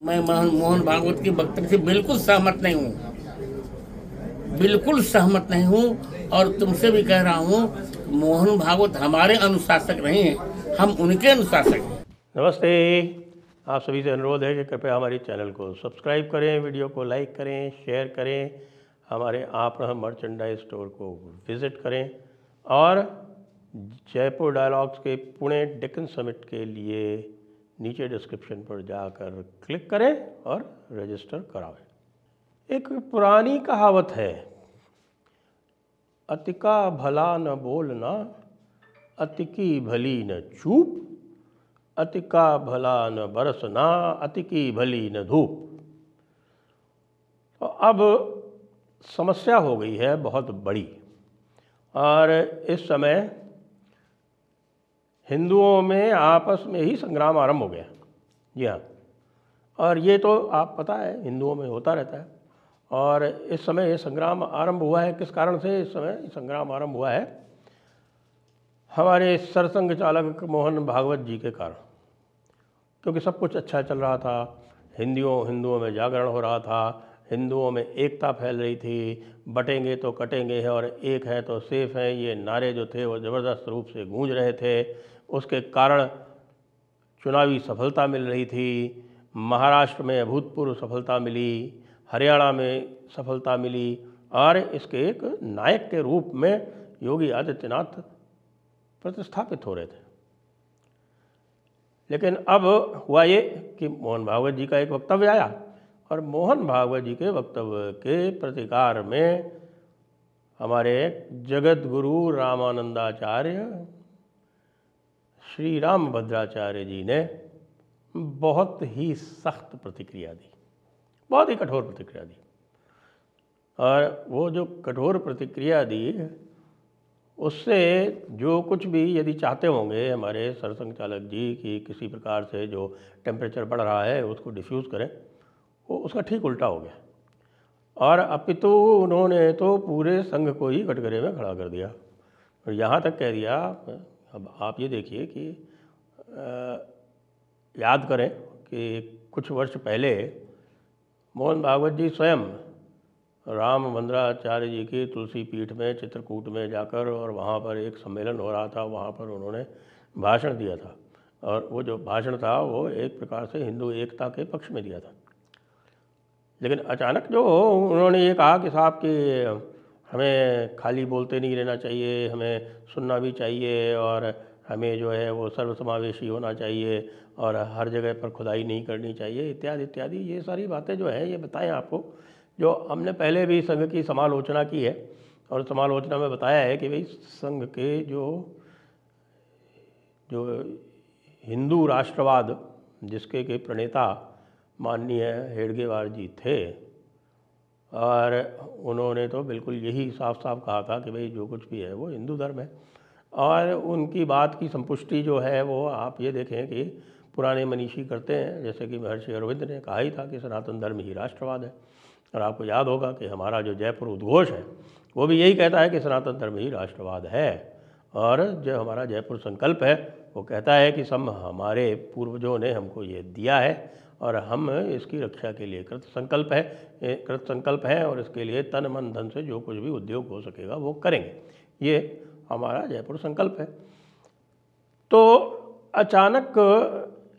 मैं मोहन भागवत के वक्तव्य से बिल्कुल सहमत नहीं हूँ, बिल्कुल सहमत नहीं हूँ। और तुमसे भी कह रहा हूँ, मोहन भागवत हमारे अनुशासक नहीं हैं, हम उनके अनुशासक हैं। नमस्ते, आप सभी से अनुरोध है कि कृपया हमारे चैनल को सब्सक्राइब करें, वीडियो को लाइक करें, शेयर करें, हमारे आप मर्चेंडाइज स्टोर को विज़िट करें और जयपुर डायलॉग्स के पुणे डेक्कन समिट के लिए नीचे डिस्क्रिप्शन पर जाकर क्लिक करें और रजिस्टर करावें। एक पुरानी कहावत है, अतिका भला न बोलना, अतिकी भली न चूप, अतिका भला न बरसना, अतिकी भली न धूप। तो अब समस्या हो गई है बहुत बड़ी, और इस समय हिंदुओं में आपस में ही संग्राम आरंभ हो गया। जी हाँ, और ये तो आप पता है हिंदुओं में होता रहता है। और इस समय ये संग्राम आरंभ हुआ है, किस कारण से इस समय संग्राम आरंभ हुआ है? हमारे सरसंघ चालक मोहन भागवत जी के कारण। क्योंकि सब कुछ अच्छा चल रहा था, हिंदुओं में जागरण हो रहा था, हिंदुओं में एकता फैल रही थी, बटेंगे तो कटेंगे है और एक है तो सेफ है, ये नारे जो थे वो ज़बरदस्त रूप से गूंज रहे थे। उसके कारण चुनावी सफलता मिल रही थी, महाराष्ट्र में अभूतपूर्व सफलता मिली, हरियाणा में सफलता मिली, और इसके एक नायक के रूप में योगी आदित्यनाथ प्रतिस्थापित हो रहे थे। लेकिन अब हुआ ये कि मोहन भागवत जी का एक वक्तव्य आया, और मोहन भागवत जी के वक्तव्य के प्रतिकार में हमारे जगत गुरु रामानंदाचार्य श्री रामभद्राचार्य जी ने बहुत ही सख्त प्रतिक्रिया दी, बहुत ही कठोर प्रतिक्रिया दी। और वो जो कठोर प्रतिक्रिया दी, उससे जो कुछ भी यदि चाहते होंगे हमारे सरसंघ चालक जी कि किसी प्रकार से जो टेम्परेचर बढ़ रहा है उसको डिफ्यूज़ करें, वो उसका ठीक उल्टा हो गया। और अपितु उन्होंने तो पूरे संघ को ही कटघरे में खड़ा कर दिया, और यहाँ तक कह दिया। अब आप ये देखिए कि याद करें कि कुछ वर्ष पहले मोहन भागवत जी स्वयं रामभद्राचार्य जी की तुलसी पीठ में चित्रकूट में जाकर, और वहाँ पर एक सम्मेलन हो रहा था, वहाँ पर उन्होंने भाषण दिया था। और वो जो भाषण था वो एक प्रकार से हिंदू एकता के पक्ष में दिया था। लेकिन अचानक जो उन्होंने ये कहा कि साहब कि हमें खाली बोलते नहीं रहना चाहिए, हमें सुनना भी चाहिए, और हमें जो है वो सर्वसमावेशी होना चाहिए, और हर जगह पर खुदाई नहीं करनी चाहिए, इत्यादि इत्यादि। ये सारी बातें जो हैं ये बताएं आपको, जो हमने पहले भी संघ की समालोचना की है, और समालोचना में बताया है कि भाई संघ के जो हिंदू राष्ट्रवाद जिसके के प्रणेता माननीय हेडगेवार जी थे, और उन्होंने तो बिल्कुल यही साफ साफ कहा था कि भाई जो कुछ भी है वो हिंदू धर्म है। और उनकी बात की संपुष्टि जो है वो आप ये देखें कि पुराने मनीषी करते हैं, जैसे कि महर्षि अरविंद ने कहा ही था कि सनातन धर्म ही राष्ट्रवाद है। और आपको याद होगा कि हमारा जो जयपुर उद्घोष है वो भी यही कहता है कि सनातन धर्म ही राष्ट्रवाद है। और जो हमारा जयपुर संकल्प है वो कहता है कि सब हमारे पूर्वजों ने हमको ये दिया है, और हम इसकी रक्षा के लिए कृत संकल्प हैं, और इसके लिए तन मन धन से जो कुछ भी उद्योग हो सकेगा वो करेंगे। ये हमारा जयपुर संकल्प है। तो अचानक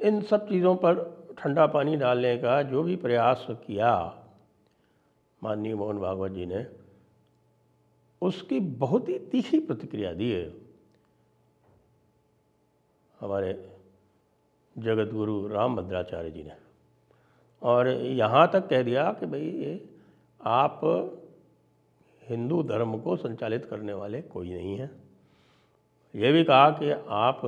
इन सब चीज़ों पर ठंडा पानी डालने का जो भी प्रयास किया माननीय मोहन भागवत जी ने, उसकी बहुत ही तीखी प्रतिक्रिया दी है हमारे जगत गुरु रामभद्राचार्य जी ने। और यहाँ तक कह दिया कि भाई आप हिंदू धर्म को संचालित करने वाले कोई नहीं हैं। ये भी कहा कि आप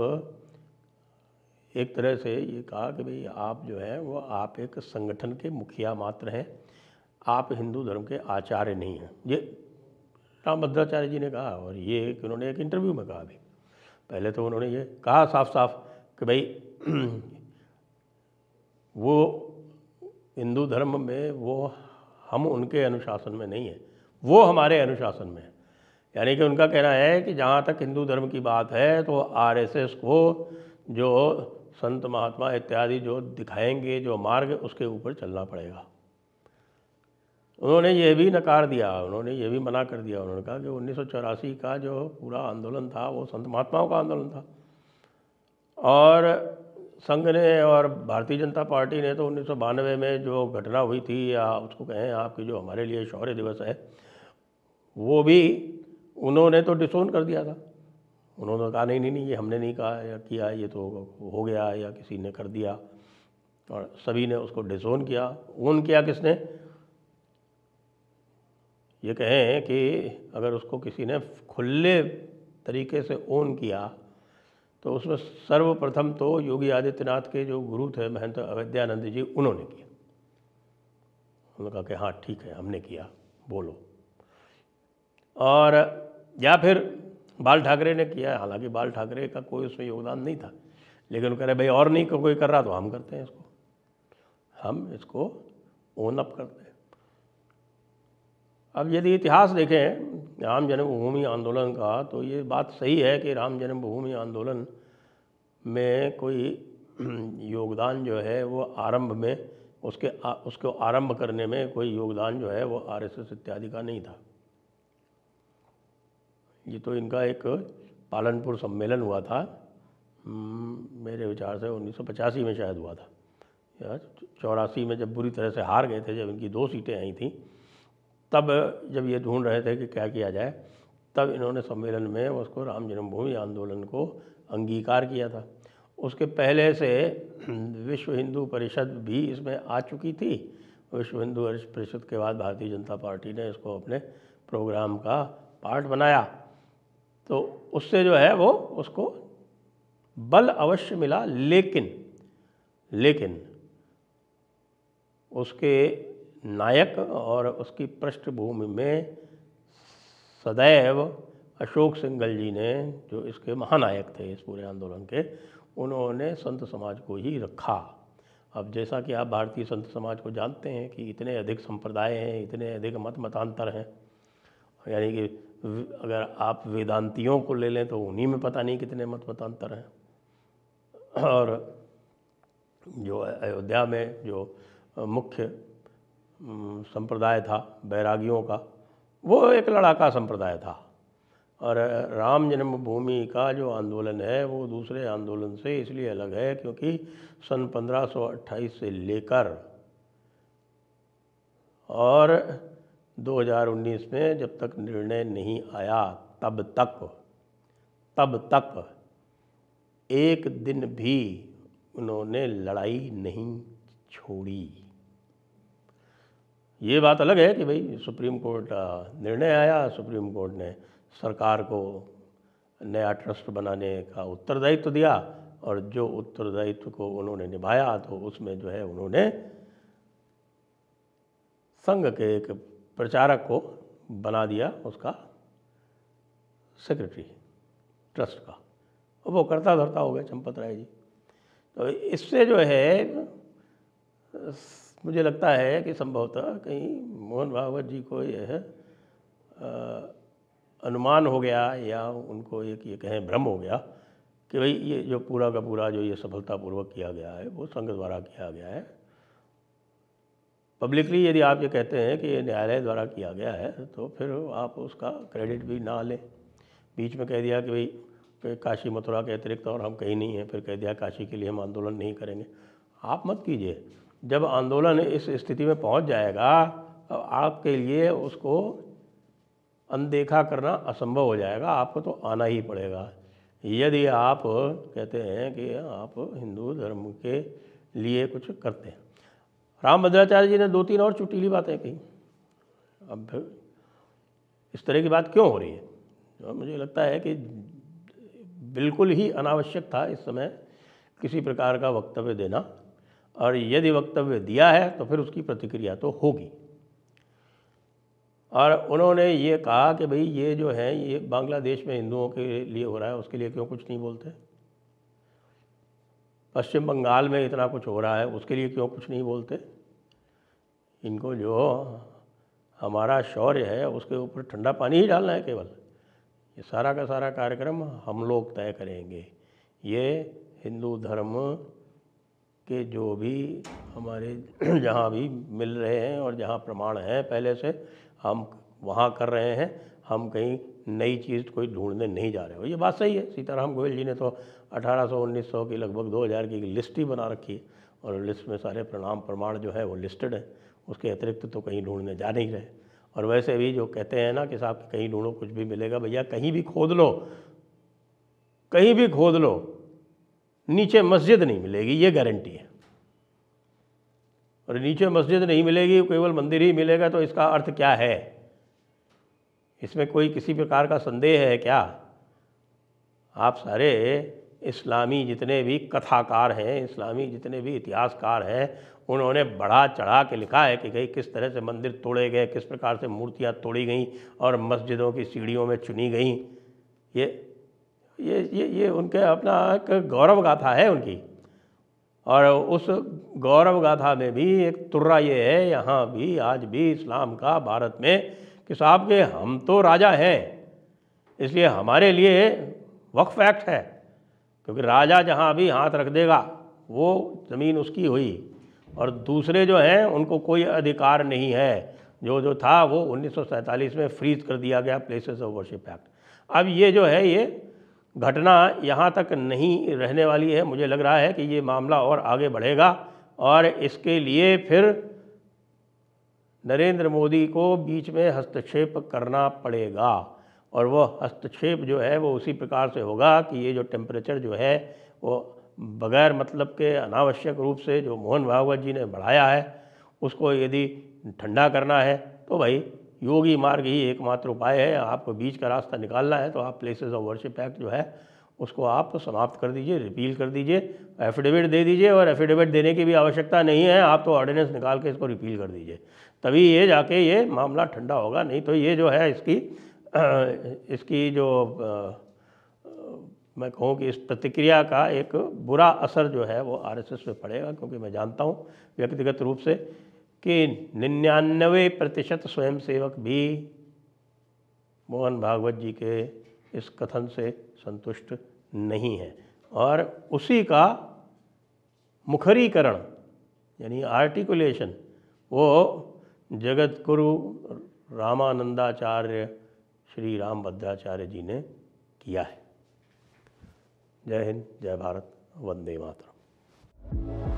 एक तरह से ये कहा कि भाई आप जो है वो आप एक संगठन के मुखिया मात्र हैं, आप हिंदू धर्म के आचार्य नहीं हैं। ये रामभद्राचार्य जी ने कहा, और ये उन्होंने एक इंटरव्यू में कहा। भी पहले तो उन्होंने ये कहा साफ साफ कि भाई वो हिंदू धर्म में वो हम उनके अनुशासन में नहीं है, वो हमारे अनुशासन में है। यानी कि उनका कहना है कि जहाँ तक हिंदू धर्म की बात है तो आरएसएस को जो संत महात्मा इत्यादि जो दिखाएंगे जो मार्ग, उसके ऊपर चलना पड़ेगा। उन्होंने ये भी नकार दिया, उन्होंने ये भी मना कर दिया। उन्होंने कहा कि 1984 का जो पूरा आंदोलन था वो संत महात्माओं का आंदोलन था, और संघ ने और भारतीय जनता पार्टी ने तो 1992 में जो घटना हुई थी, या उसको कहें आपकी जो हमारे लिए शौर्य दिवस है, वो भी उन्होंने तो डिसोन कर दिया था। उन्होंने कहा नहीं नहीं नहीं, ये हमने नहीं कहा या किया, ये तो हो गया या किसी ने कर दिया, और सभी ने उसको डिसोन किया। ओन किया किसने? ये कहें कि अगर उसको किसी ने खुले तरीके से ओन किया तो उसमें सर्वप्रथम तो योगी आदित्यनाथ के जो गुरु थे महंत अवैधानंद जी, उन्होंने किया। उन्होंने कहा कि हाँ ठीक है, हमने किया, बोलो। और या फिर बाल ठाकरे ने किया, हालांकि बाल ठाकरे का कोई उसमें योगदान नहीं था, लेकिन वो कह रहे भाई और नहीं कोई कर रहा तो हम करते हैं इसको, हम इसको ओन अप करते हैं। अब यदि इतिहास देखें राम जन्मभूमि आंदोलन का, तो ये बात सही है कि राम जन्मभूमि आंदोलन में कोई योगदान जो है वो आरंभ में उसको आरंभ करने में कोई योगदान जो है वो आरएसएस इत्यादि का नहीं था। ये तो इनका एक पालनपुर सम्मेलन हुआ था, मेरे विचार से 1985 में शायद हुआ था, या 84 में जब बुरी तरह से हार गए थे, जब इनकी 2 सीटें आई थी, तब जब ये ढूंढ रहे थे कि क्या किया जाए, तब इन्होंने सम्मेलन में उसको राम जन्मभूमि आंदोलन को अंगीकार किया था। उसके पहले से विश्व हिंदू परिषद भी इसमें आ चुकी थी। विश्व हिंदू परिषद के बाद भारतीय जनता पार्टी ने इसको अपने प्रोग्राम का पार्ट बनाया, तो उससे जो है वो उसको बल अवश्य मिला, लेकिन उसके नायक और उसकी पृष्ठभूमि में सदैव अशोक सिंघल जी ने, जो इसके महानायक थे इस पूरे आंदोलन के, उन्होंने संत समाज को ही रखा। अब जैसा कि आप भारतीय संत समाज को जानते हैं कि इतने अधिक संप्रदाय हैं, इतने अधिक मतांतर हैं, यानी कि अगर आप वेदांतियों को ले लें तो उन्हीं में पता नहीं कितने मतांतर हैं, और जो अयोध्या में जो मुख्य संप्रदाय था बैरागियों का, वो एक लड़ाका संप्रदाय था। और राम जन्मभूमि का जो आंदोलन है वो दूसरे आंदोलन से इसलिए अलग है क्योंकि सन 1528 से लेकर और 2019 में जब तक निर्णय नहीं आया तब तक एक दिन भी उन्होंने लड़ाई नहीं छोड़ी। ये बात अलग है कि भाई सुप्रीम कोर्ट निर्णय आया, सुप्रीम कोर्ट ने सरकार को नया ट्रस्ट बनाने का उत्तरदायित्व दिया, और जो उत्तरदायित्व को उन्होंने निभाया तो उसमें जो है उन्होंने संघ के एक प्रचारक को बना दिया उसका सेक्रेटरी ट्रस्ट का, और वो करता धरता हो गए चंपत राय जी। तो इससे जो है मुझे लगता है कि संभवतः कहीं मोहन भागवत जी को यह अनुमान हो गया, या उनको एक ये कहें भ्रम हो गया कि भाई ये जो पूरा का पूरा जो ये सफलतापूर्वक किया गया है वो संघ द्वारा किया गया है। पब्लिकली यदि आप ये कहते हैं कि ये न्यायालय द्वारा किया गया है तो फिर आप उसका क्रेडिट भी ना लें। बीच में कह दिया कि भाई काशी मथुरा के अतिरिक्त और हम कहीं नहीं हैं, फिर कह दिया काशी के लिए हम आंदोलन नहीं करेंगे। आप मत कीजिए। जब आंदोलन इस स्थिति में पहुंच जाएगा तो आपके लिए उसको अनदेखा करना असंभव हो जाएगा, आपको तो आना ही पड़ेगा। यदि आप कहते हैं कि आप हिंदू धर्म के लिए कुछ करते हैं। रामभद्राचार्य जी ने 2-3 और चुटीली बातें कही। अब इस तरह की बात क्यों हो रही है? तो मुझे लगता है कि बिल्कुल ही अनावश्यक था इस समय किसी प्रकार का वक्तव्य देना, और यदि वक्तव्य दिया है तो फिर उसकी प्रतिक्रिया तो होगी। और उन्होंने ये कहा कि भाई ये जो है ये बांग्लादेश में हिंदुओं के लिए हो रहा है, उसके लिए क्यों कुछ नहीं बोलते? पश्चिम बंगाल में इतना कुछ हो रहा है, उसके लिए क्यों कुछ नहीं बोलते? इनको जो हमारा शौर्य है उसके ऊपर ठंडा पानी ही डालना है केवल। ये सारा का सारा कार्यक्रम हम लोग तय करेंगे। ये हिंदू धर्म के जो भी हमारे जहाँ भी मिल रहे हैं और जहाँ प्रमाण हैं पहले से, हम वहाँ कर रहे हैं। हम कहीं नई चीज़ कोई ढूंढने नहीं जा रहे हो। ये बात सही है। सीताराम गोयल जी ने तो 1800-1900 की लगभग 2000 की लिस्ट ही बना रखी है और लिस्ट में सारे प्रमाण जो है वो लिस्टेड है। उसके अतिरिक्त तो कहीं ढूंढने जा नहीं रहे। और वैसे भी जो कहते हैं ना कि साहब कहीं ढूंढो कुछ भी मिलेगा, भैया कहीं भी खोद लो, कहीं भी खोद लो, नीचे मस्जिद नहीं मिलेगी, ये गारंटी है। और नीचे मस्जिद नहीं मिलेगी, केवल मंदिर ही मिलेगा, तो इसका अर्थ क्या है? इसमें कोई किसी प्रकार का संदेह है क्या? आप सारे इस्लामी जितने भी कथाकार हैं, इस्लामी जितने भी इतिहासकार हैं, उन्होंने बढ़ा चढ़ा के लिखा है कि कहीं किस तरह से मंदिर तोड़े गए, किस प्रकार से मूर्तियाँ तोड़ी गईं और मस्जिदों की सीढ़ियों में चुनी गईं। ये उनके अपना एक गौरव गाथा है उनकी। और उस गौरव गाथा में भी एक तुर्रा ये है यहाँ भी आज भी इस्लाम का भारत में कि साहब के हम तो राजा हैं, इसलिए हमारे लिए वक्फ एक्ट है, क्योंकि राजा जहाँ भी हाथ रख देगा वो ज़मीन उसकी हुई और दूसरे जो हैं उनको कोई अधिकार नहीं है। जो था वो 1947 में फ्रीज कर दिया गया प्लेसेस ऑफ वर्शिप एक्ट। अब ये जो है ये घटना यहाँ तक नहीं रहने वाली है। मुझे लग रहा है कि ये मामला और आगे बढ़ेगा और इसके लिए फिर नरेंद्र मोदी को बीच में हस्तक्षेप करना पड़ेगा। और वो हस्तक्षेप जो है वो उसी प्रकार से होगा कि ये जो टेम्परेचर जो है वो बग़ैर मतलब के अनावश्यक रूप से जो मोहन भागवत जी ने बढ़ाया है उसको यदि ठंडा करना है तो भाई योगी मार्ग ही एकमात्र उपाय है। आपको बीच का रास्ता निकालना है तो आप प्लेसेस ऑफ वर्शिप एक्ट जो है उसको आप समाप्त कर दीजिए, रिपील कर दीजिए, एफिडेविट दे दीजिए। और एफिडेविट देने की भी आवश्यकता नहीं है, आप तो ऑर्डिनेंस निकाल के इसको रिपील कर दीजिए, तभी ये जाके ये मामला ठंडा होगा। नहीं तो ये जो है इसकी जो मैं कहूँ कि इस प्रतिक्रिया का एक बुरा असर जो है वो आरएसएस पे पड़ेगा, क्योंकि मैं जानता हूँ व्यक्तिगत रूप से कि 99% स्वयंसेवक भी मोहन भागवत जी के इस कथन से संतुष्ट नहीं है और उसी का मुखरीकरण यानी आर्टिकुलेशन वो जगत गुरु रामानंदाचार्य श्री रामभद्राचार्य जी ने किया है। जय हिंद, जय भारत, वंदे मातरम।